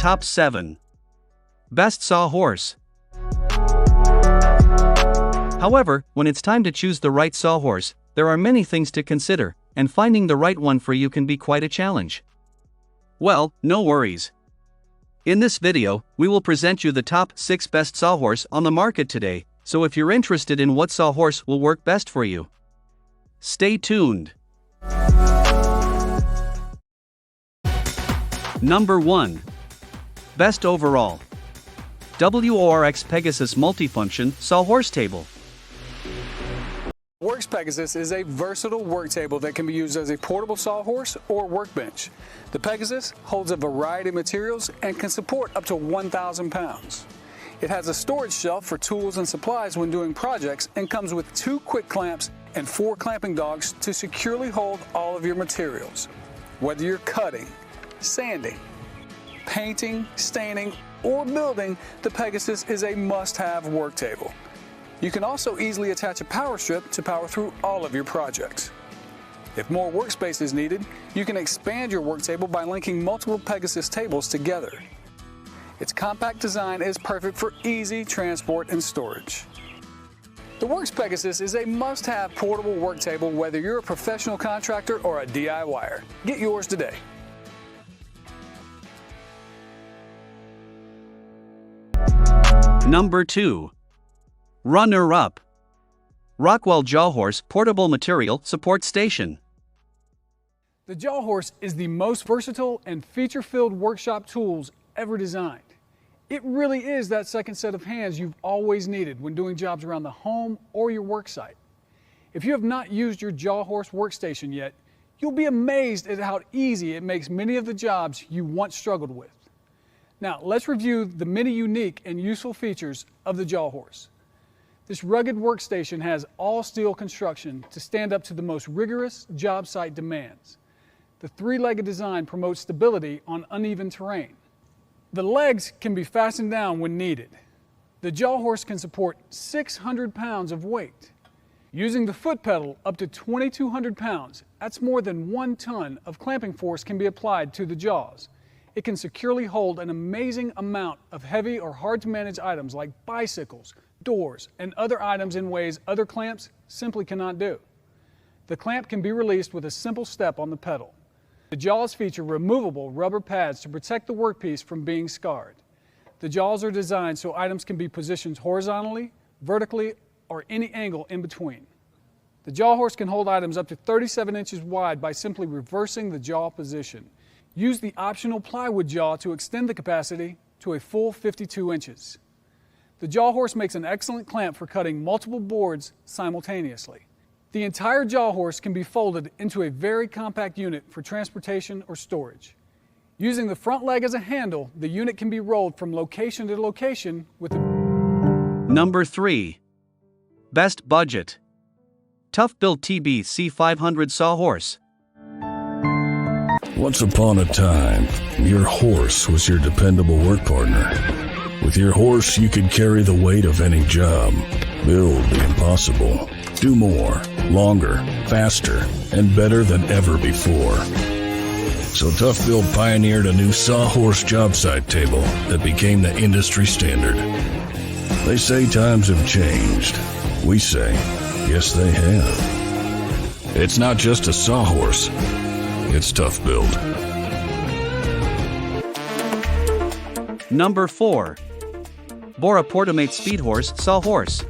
Top 7. Best Sawhorse. However, when it's time to choose the right sawhorse, there are many things to consider, and finding the right one for you can be quite a challenge. Well, no worries. In this video, we will present you the top 6 best sawhorse on the market today, so if you're interested in what sawhorse will work best for you, stay tuned. Number 1. Best Overall. WORX Pegasus Multifunction Sawhorse Table. WORX Pegasus is a versatile work table that can be used as a portable sawhorse or workbench. The Pegasus holds a variety of materials and can support up to 1,000 pounds. It has a storage shelf for tools and supplies when doing projects and comes with 2 quick clamps and 4 clamping dogs to securely hold all of your materials. Whether you're cutting, sanding, painting, staining, or building, the Pegasus is a must-have work table. You can also easily attach a power strip to power through all of your projects. If more workspace is needed, you can expand your work table by linking multiple Pegasus tables together. Its compact design is perfect for easy transport and storage. The WORX Pegasus is a must-have portable work table whether you're a professional contractor or a DIYer. Get yours today. Number 2. Runner-up. Rockwell Jawhorse Portable Material Support Station. The Jawhorse is the most versatile and feature-filled workshop tools ever designed. It really is that second set of hands you've always needed when doing jobs around the home or your work site. If you have not used your Jawhorse workstation yet, you'll be amazed at how easy it makes many of the jobs you once struggled with. Now, let's review the many unique and useful features of the Jawhorse. This rugged workstation has all-steel construction to stand up to the most rigorous job site demands. The 3-legged design promotes stability on uneven terrain. The legs can be fastened down when needed. The Jawhorse can support 600 pounds of weight. Using the foot pedal up to 2,200 pounds, that's more than 1 ton of clamping force can be applied to the jaws. It can securely hold an amazing amount of heavy or hard-to-manage items like bicycles, doors, and other items in ways other clamps simply cannot do. The clamp can be released with a simple step on the pedal. The jaws feature removable rubber pads to protect the workpiece from being scarred. The jaws are designed so items can be positioned horizontally, vertically, or any angle in between. The Jawhorse can hold items up to 37 inches wide by simply reversing the jaw position. Use the optional plywood jaw to extend the capacity to a full 52 inches. The Jawhorse makes an excellent clamp for cutting multiple boards simultaneously. The entire Jawhorse can be folded into a very compact unit for transportation or storage. Using the front leg as a handle, the unit can be rolled from location to location with a... Number 3. Best Budget. ToughBuilt TBC 500 Sawhorse. Once upon a time, your horse was your dependable work partner. With your horse, you could carry the weight of any job, build the impossible, do more, longer, faster, and better than ever before. So ToughBuilt pioneered a new sawhorse job site table that became the industry standard. They say times have changed. We say, yes they have. It's not just a sawhorse, it's ToughBuilt. Number 4. Bora Portamate Speedhorse Sawhorse.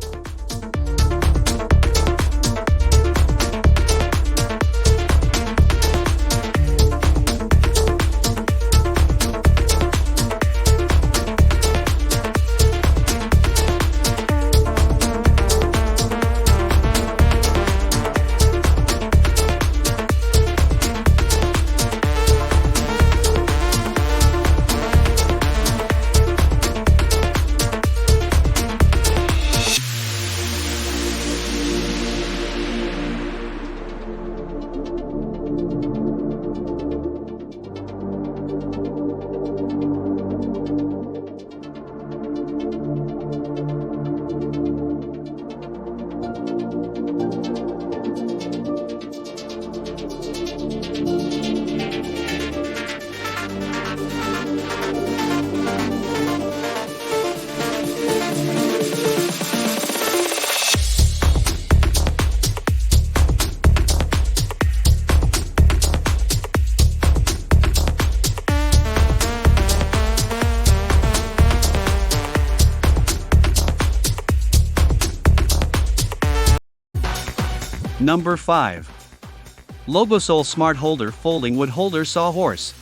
Number 5. Lobosol Smart Holder Folding Wood Holder Sawhorse.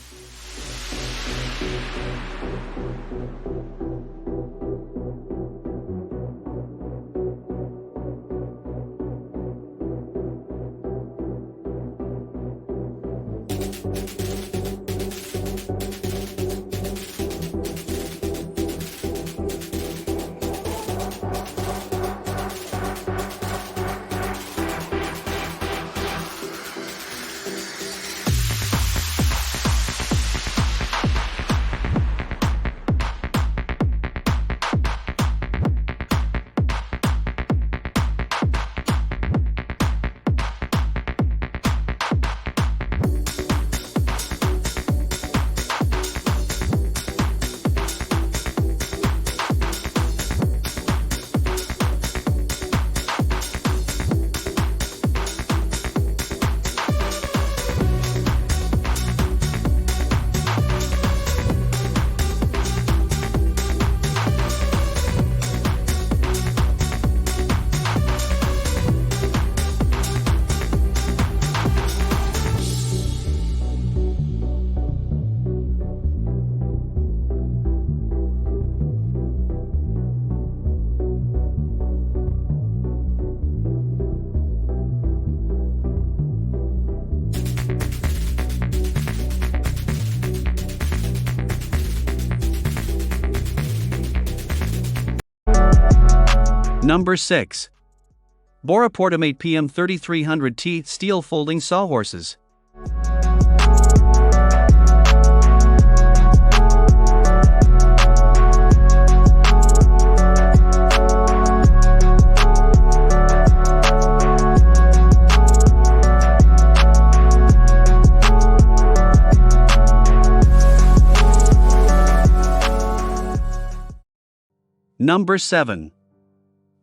Number 6. Bora Portamate PM 3300T Steel Folding Sawhorses. Number 7.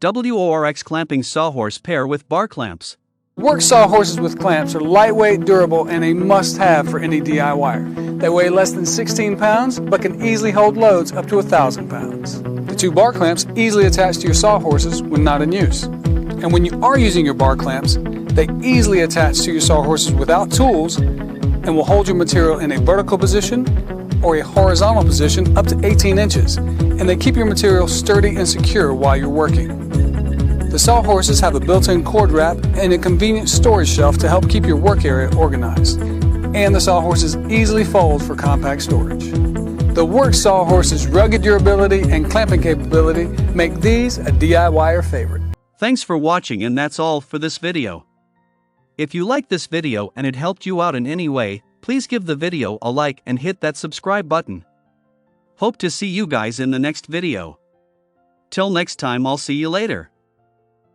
WORX Clamping Sawhorse Pair with Bar Clamps. Work sawhorses with clamps are lightweight, durable, and a must-have for any DIYer. They weigh less than 16 pounds, but can easily hold loads up to 1,000 pounds. The two bar clamps easily attach to your sawhorses when not in use. And when you are using your bar clamps, they easily attach to your sawhorses without tools and will hold your material in a vertical position or a horizontal position up to 18 inches, and they keep your material sturdy and secure while you're working. The sawhorses have a built-in cord wrap and a convenient storage shelf to help keep your work area organized. And the sawhorses easily fold for compact storage. The Work Sawhorse's rugged durability and clamping capability make these a DIYer favorite. Thanks for watching, and that's all for this video. If you liked this video and it helped you out in any way, please give the video a like and hit that subscribe button. Hope to see you guys in the next video. Till next time, I'll see you later.